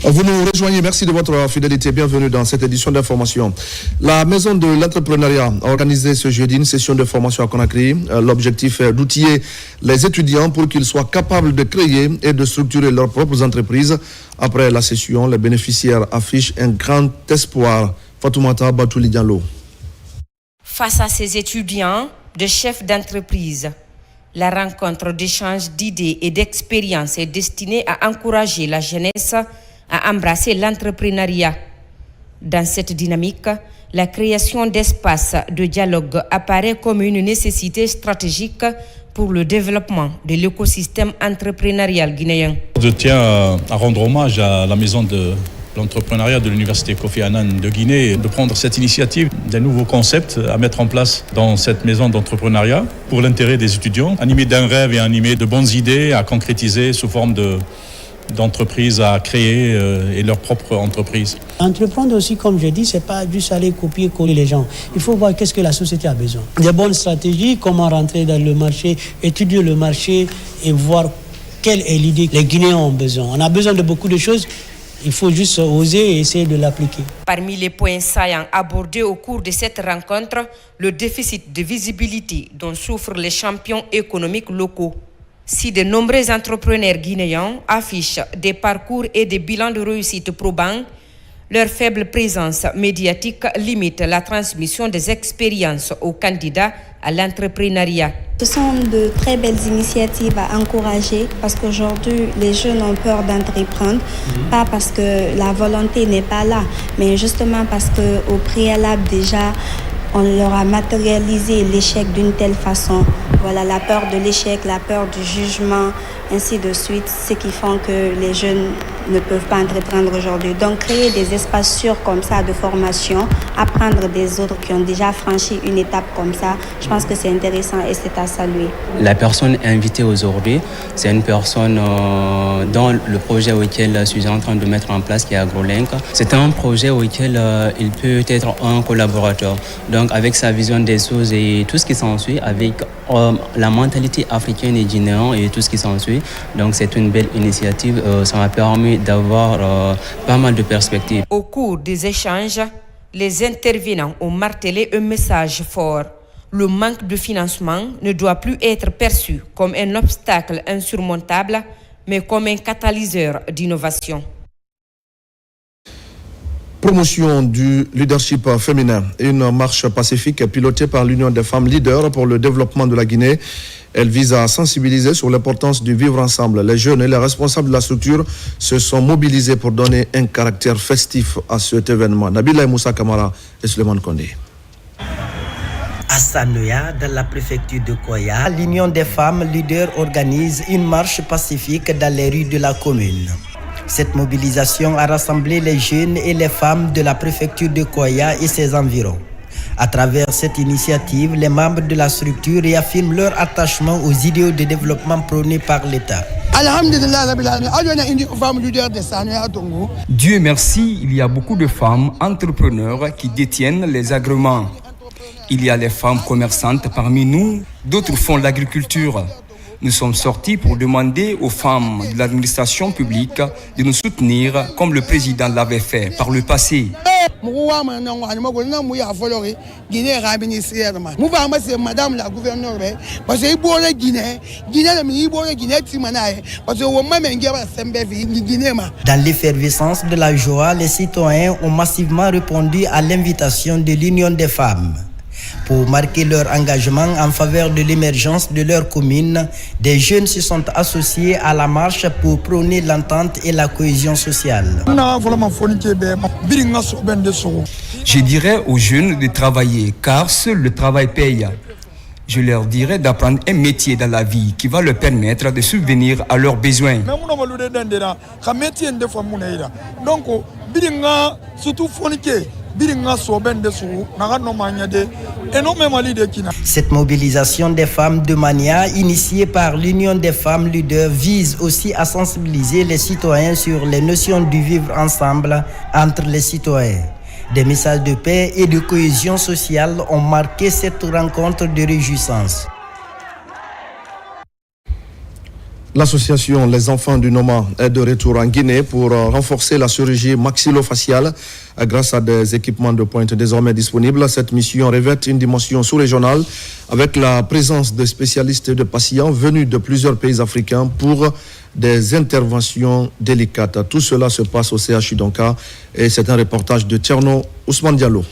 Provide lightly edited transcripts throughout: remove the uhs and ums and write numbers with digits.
Vous nous rejoignez, merci de votre fidélité. Bienvenue dans cette édition d'information. La Maison de l'Entrepreneuriat a organisé ce jeudi une session de formation à Conakry. L'objectif est d'outiller les étudiants pour qu'ils soient capables de créer et de structurer leurs propres entreprises. Après la session, les bénéficiaires affichent un grand espoir. Fatoumata Batouli Diallo. Face à ces étudiants de chefs d'entreprise, la rencontre d'échanges d'idées et d'expériences est destinée à encourager la jeunesse à embrasser l'entrepreneuriat. Dans cette dynamique, la création d'espaces de dialogue apparaît comme une nécessité stratégique pour le développement de l'écosystème entrepreneurial guinéen. Je tiens à rendre hommage à la maison de l'entrepreneuriat de l'Université Kofi Annan de Guinée de prendre cette initiative d'un nouveau concept à mettre en place dans cette maison d'entrepreneuriat pour l'intérêt des étudiants, animés d'un rêve et animés de bonnes idées à concrétiser sous forme d'entreprises à créer et leur propre entreprise. Entreprendre aussi, comme je dis, c'est pas juste aller copier-coller les gens. Il faut voir qu'est-ce que la société a besoin. Des bonnes stratégies, comment rentrer dans le marché, étudier le marché et voir quelle est l'idée que les Guinéens ont besoin. On a besoin de beaucoup de choses. Il faut juste oser et essayer de l'appliquer. Parmi les points saillants abordés au cours de cette rencontre, le déficit de visibilité dont souffrent les champions économiques locaux. Si de nombreux entrepreneurs guinéens affichent des parcours et des bilans de réussite probants, leur faible présence médiatique limite la transmission des expériences aux candidats à l'entrepreneuriat. Ce sont de très belles initiatives à encourager parce qu'aujourd'hui, les jeunes ont peur d'entreprendre, pas parce que la volonté n'est pas là, mais justement parce qu'au préalable déjà, on leur a matérialisé l'échec d'une telle façon. Voilà, la peur de l'échec, la peur du jugement, ainsi de suite, ce qui font que les jeunes ne peuvent pas entreprendre aujourd'hui. Donc, créer des espaces sûrs comme ça de formation, apprendre des autres qui ont déjà franchi une étape comme ça, je pense que c'est intéressant et c'est à saluer. La personne invitée aujourd'hui, c'est une personne dans le projet auquel je suis en train de mettre en place, qui est AgroLink. C'est un projet auquel il peut être un collaborateur. Donc, avec sa vision des choses et tout ce qui s'ensuit, avec la mentalité africaine et guinéenne et tout ce qui s'ensuit. Donc, c'est une belle initiative. Ça m'a permis d'avoir pas mal de perspectives. Au cours des échanges, les intervenants ont martelé un message fort. Le manque de financement ne doit plus être perçu comme un obstacle insurmontable, mais comme un catalyseur d'innovation. Promotion du leadership féminin. Une marche pacifique pilotée par l'Union des femmes leaders pour le développement de la Guinée. Elle vise à sensibiliser sur l'importance du vivre ensemble. Les jeunes et les responsables de la structure se sont mobilisés pour donner un caractère festif à cet événement. Nabila Moussa Kamara et Suleiman Kondé. À Sanoya, dans la préfecture de Koya, l'Union des femmes leaders organise une marche pacifique dans les rues de la commune. Cette mobilisation a rassemblé les jeunes et les femmes de la préfecture de Koya et ses environs. À travers cette initiative, les membres de la structure réaffirment leur attachement aux idéaux de développement prônés par l'État. Dieu merci, il y a beaucoup de femmes entrepreneurs qui détiennent les agréments. Il y a les femmes commerçantes parmi nous, d'autres font l'agriculture. Nous sommes sortis pour demander aux femmes de l'administration publique de nous soutenir comme le président l'avait fait par le passé. Madame la gouverneure, parce que dans l'effervescence de la joie, les citoyens ont massivement répondu à l'invitation de l'Union des femmes. Pour marquer leur engagement en faveur de l'émergence de leur commune, des jeunes se sont associés à la marche pour prôner l'entente et la cohésion sociale. Je dirais aux jeunes de travailler, car seul le travail paye. Je leur dirais d'apprendre un métier dans la vie qui va leur permettre de subvenir à leurs besoins. Cette mobilisation des femmes de Mania, initiée par l'Union des femmes leaders, vise aussi à sensibiliser les citoyens sur les notions du vivre ensemble entre les citoyens. Des messages de paix et de cohésion sociale ont marqué cette rencontre de réjouissance. L'association Les Enfants du Noma est de retour en Guinée pour renforcer la chirurgie maxillofaciale grâce à des équipements de pointe désormais disponibles. Cette mission revêt une dimension sous-régionale avec la présence de spécialistes et de patients venus de plusieurs pays africains pour des interventions délicates. Tout cela se passe au CHU Donka et c'est un reportage de Tcherno Ousmane Diallo.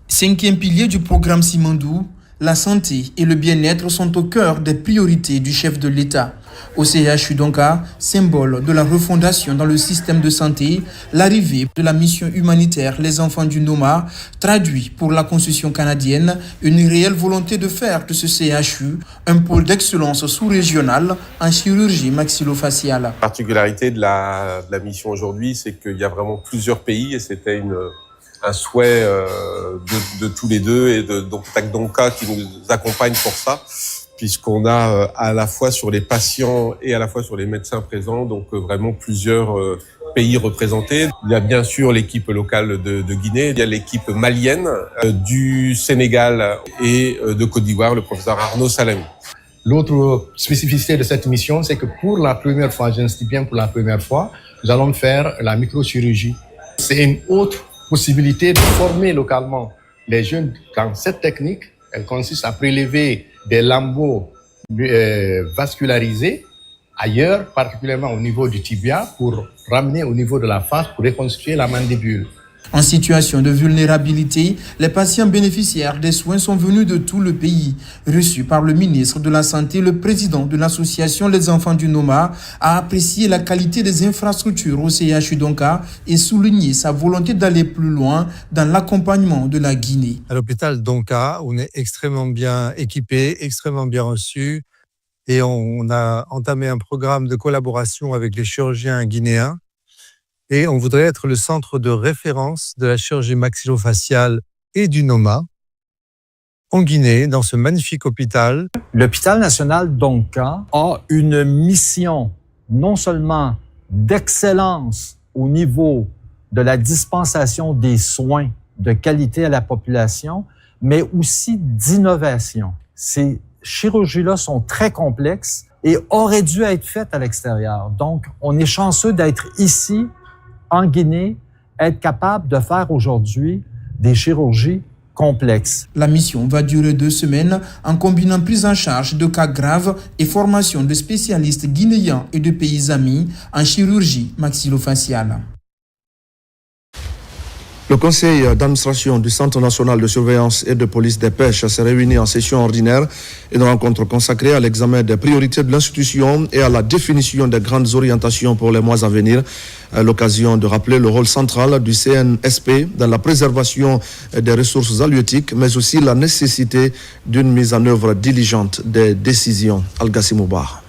5e pilier du programme Simandou, la santé et le bien-être sont au cœur des priorités du chef de l'État. Au CHU Donka, symbole de la refondation dans le système de santé, l'arrivée de la mission humanitaire Les Enfants du Noma traduit pour la Constitution canadienne une réelle volonté de faire de ce CHU un pôle d'excellence sous-régional en chirurgie maxillofaciale. La particularité de la mission aujourd'hui, c'est qu'il y a vraiment plusieurs pays et c'était un souhait de tous les deux et de TAC Donka qui nous accompagne pour ça, puisqu'on a à la fois sur les patients et à la fois sur les médecins présents, donc vraiment plusieurs pays représentés. Il y a bien sûr l'équipe locale de Guinée, il y a l'équipe malienne, du Sénégal et de Côte d'Ivoire, le professeur Arnaud Salami. L'autre spécificité de cette mission, c'est que pour la première fois, j'insiste bien pour la première fois, nous allons faire la microchirurgie. C'est une autre possibilité de former localement les jeunes dans cette technique. Elle consiste à prélever des lambeaux vascularisés ailleurs, particulièrement au niveau du tibia, pour ramener au niveau de la face, pour reconstituer la mandibule. En situation de vulnérabilité, les patients bénéficiaires des soins sont venus de tout le pays. Reçu par le ministre de la Santé, le président de l'association Les Enfants du Noma a apprécié la qualité des infrastructures au CHU Donka et souligné sa volonté d'aller plus loin dans l'accompagnement de la Guinée. À l'hôpital Donka, on est extrêmement bien équipé, extrêmement bien reçu et on a entamé un programme de collaboration avec les chirurgiens guinéens. Et on voudrait être le centre de référence de la chirurgie maxillofaciale et du Noma en Guinée, dans ce magnifique hôpital. L'hôpital national Donka a une mission non seulement d'excellence au niveau de la dispensation des soins de qualité à la population, mais aussi d'innovation. Ces chirurgies-là sont très complexes et auraient dû être faites à l'extérieur. Donc, on est chanceux d'être ici, en Guinée, être capable de faire aujourd'hui des chirurgies complexes. La mission va durer 2 semaines en combinant prise en charge de cas graves et formation de spécialistes guinéens et de pays amis en chirurgie maxillofaciale. Le conseil d'administration du Centre national de surveillance et de police des pêches s'est réuni en session ordinaire, une rencontre consacrée à l'examen des priorités de l'institution et à la définition des grandes orientations pour les mois à venir. À l'occasion de rappeler le rôle central du CNSP dans la préservation des ressources halieutiques, mais aussi la nécessité d'une mise en œuvre diligente des décisions. Al-Gassim Oubar.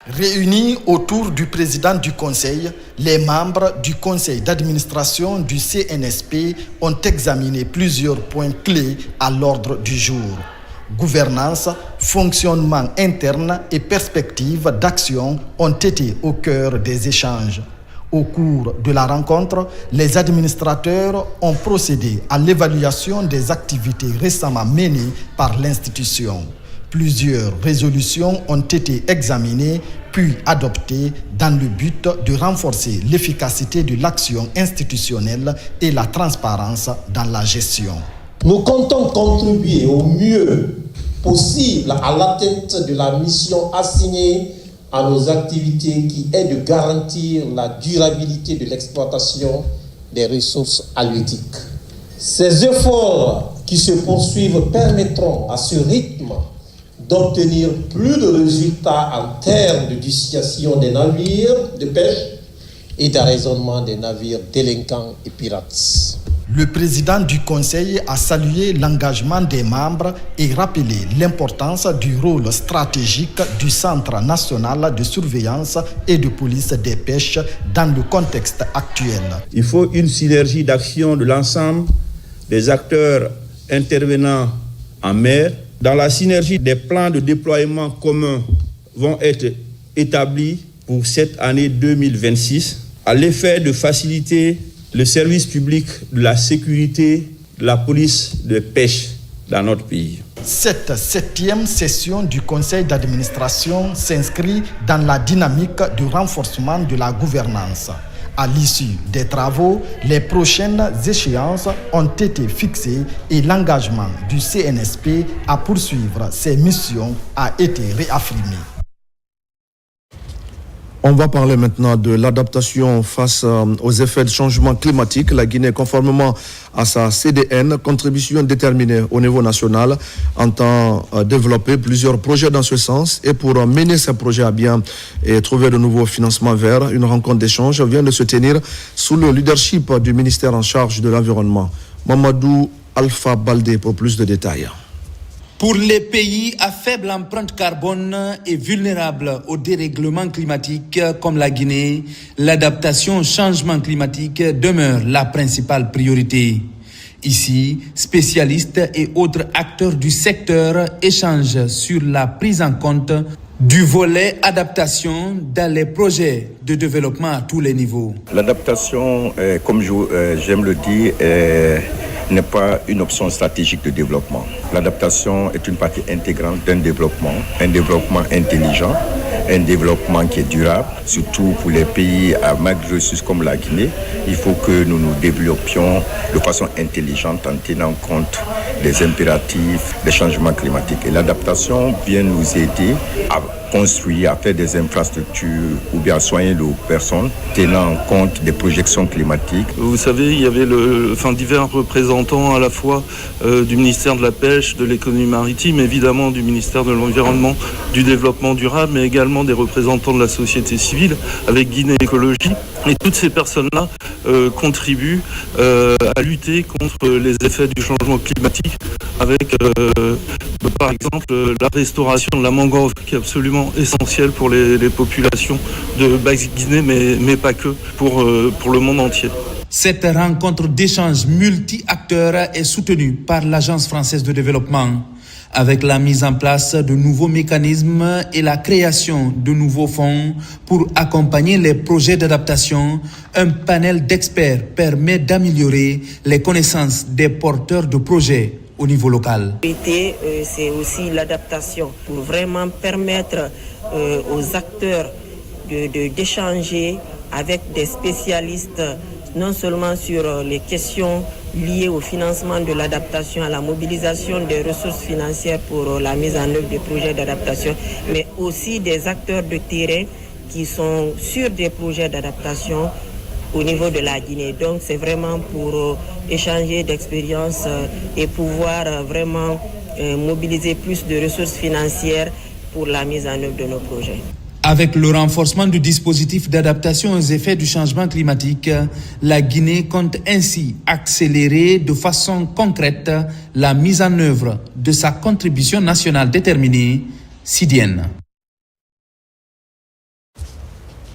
Réunis autour du président du conseil, les membres du conseil d'administration du CNSP ont examiné plusieurs points clés à l'ordre du jour. Gouvernance, fonctionnement interne et perspectives d'action ont été au cœur des échanges. Au cours de la rencontre, les administrateurs ont procédé à l'évaluation des activités récemment menées par l'institution. Plusieurs résolutions ont été examinées puis adoptées dans le but de renforcer l'efficacité de l'action institutionnelle et la transparence dans la gestion. Nous comptons contribuer au mieux possible à l'atteinte de la mission assignée à nos activités qui est de garantir la durabilité de l'exploitation des ressources halieutiques. Ces efforts qui se poursuivent permettront à ce rythme d'obtenir plus de résultats en termes de dissuasion des navires de pêche et d'arraisonnement des navires délinquants et pirates. Le président du conseil a salué l'engagement des membres et rappelé l'importance du rôle stratégique du Centre national de surveillance et de police des pêches dans le contexte actuel. Il faut une synergie d'action de l'ensemble des acteurs intervenant en mer. Dans la synergie, des plans de déploiement communs vont être établis pour cette année 2026 à l'effet de faciliter le service public de la sécurité de la police de pêche dans notre pays. Cette 7e session du conseil d'administration s'inscrit dans la dynamique du renforcement de la gouvernance. À l'issue des travaux, les prochaines échéances ont été fixées et l'engagement du CNSP à poursuivre ses missions a été réaffirmé. On va parler maintenant de l'adaptation face aux effets de changement climatique. La Guinée, conformément à sa CDN, contribution déterminée au niveau national, entend développer plusieurs projets dans ce sens. Et pour mener ces projets à bien et trouver de nouveaux financements verts, une rencontre d'échange vient de se tenir sous le leadership du ministère en charge de l'environnement. Mamadou Alpha Baldé pour plus de détails. Pour les pays à faible empreinte carbone et vulnérables au dérèglement climatique comme la Guinée, l'adaptation au changement climatique demeure la principale priorité. Ici, spécialistes et autres acteurs du secteur échangent sur la prise en compte du volet adaptation dans les projets de développement à tous les niveaux. L'adaptation, comme j'aime le dire, n'est pas une option stratégique de développement. L'adaptation est une partie intégrante d'un développement, un développement intelligent, un développement qui est durable, surtout pour les pays à maigre ressources comme la Guinée. Il faut que nous nous développions de façon intelligente en tenant compte des impératifs des changements climatiques. Et l'adaptation vient nous aider à construire, à faire des infrastructures ou bien à soigner nos personnes, tenant compte des projections climatiques. Vous savez, il y avait divers représentants à la fois du ministère de la Pêche, de l'économie maritime, évidemment du ministère de l'Environnement, du Développement durable, mais également des représentants de la société civile avec Guinée Écologie. Et toutes ces personnes-là contribuent à lutter contre les effets du changement climatique avec, par exemple, la restauration de la mangrove qui est absolument essentielle pour les populations de Basse-Guinée, mais pas que, pour le monde entier. Cette rencontre d'échange multi-acteurs est soutenue par l'Agence française de développement. Avec la mise en place de nouveaux mécanismes et la création de nouveaux fonds pour accompagner les projets d'adaptation, un panel d'experts permet d'améliorer les connaissances des porteurs de projets au niveau local. C'est aussi l'adaptation pour vraiment permettre aux acteurs d'échanger avec des spécialistes non seulement sur les questions liées au financement de l'adaptation, à la mobilisation des ressources financières pour la mise en œuvre des projets d'adaptation, mais aussi des acteurs de terrain qui sont sur des projets d'adaptation au niveau de la Guinée. Donc c'est vraiment pour échanger d'expériences et pouvoir vraiment mobiliser plus de ressources financières pour la mise en œuvre de nos projets. Avec le renforcement du dispositif d'adaptation aux effets du changement climatique, la Guinée compte ainsi accélérer de façon concrète la mise en œuvre de sa contribution nationale déterminée, CDN.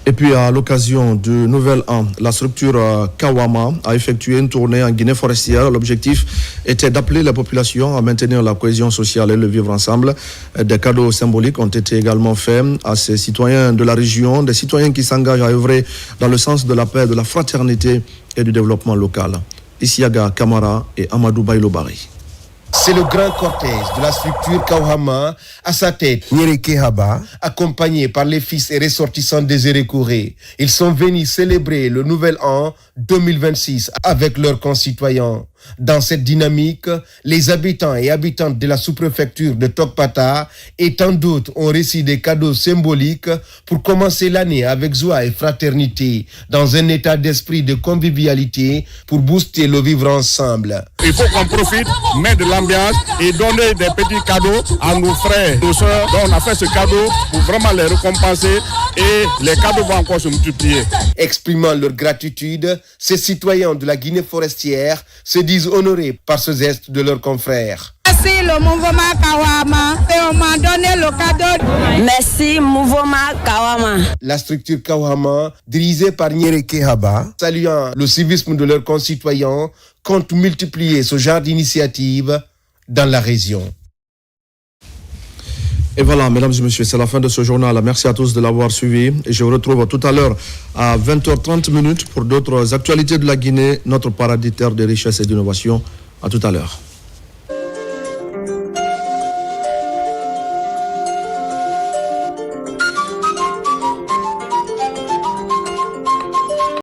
Et puis à l'occasion du Nouvel An, la structure Kawama a effectué une tournée en Guinée forestière. L'objectif était d'appeler la population à maintenir la cohésion sociale et le vivre ensemble. Des cadeaux symboliques ont été également faits à ces citoyens de la région, des citoyens qui s'engagent à œuvrer dans le sens de la paix, de la fraternité et du développement local. Isiaga Kamara et Amadou Bailobari. C'est le grand cortège de la structure Kawama, à sa tête Nyereke Haba, accompagné par les fils et ressortissants des Erekouré. Ils sont venus célébrer le Nouvel An 2026 avec leurs concitoyens. Dans cette dynamique, les habitants et habitantes de la sous-préfecture de Tokpata et tant d'autres ont reçu des cadeaux symboliques pour commencer l'année avec joie et fraternité, dans un état d'esprit de convivialité pour booster le vivre ensemble. Il faut qu'on profite, mettre de l'ambiance et donner des petits cadeaux à nos frères, nos soeurs. Donc on a fait ce cadeau pour vraiment les récompenser et les cadeaux vont encore se multiplier. Exprimant leur gratitude, ces citoyens de la Guinée forestière se disent honorés par ce geste de leurs confrères. Merci le mouvement Kawama et on m'a donné le cadeau. Merci mouvement Kawama. La structure Kawama, dirigée par Nyereke Haba, saluant le civisme de leurs concitoyens, compte multiplier ce genre d'initiative dans la région. Et voilà, mesdames et messieurs, c'est la fin de ce journal. Merci à tous de l'avoir suivi. Et je vous retrouve tout à l'heure à 20h30 pour d'autres actualités de la Guinée, notre paradis terre de richesse et d'innovation. À tout à l'heure.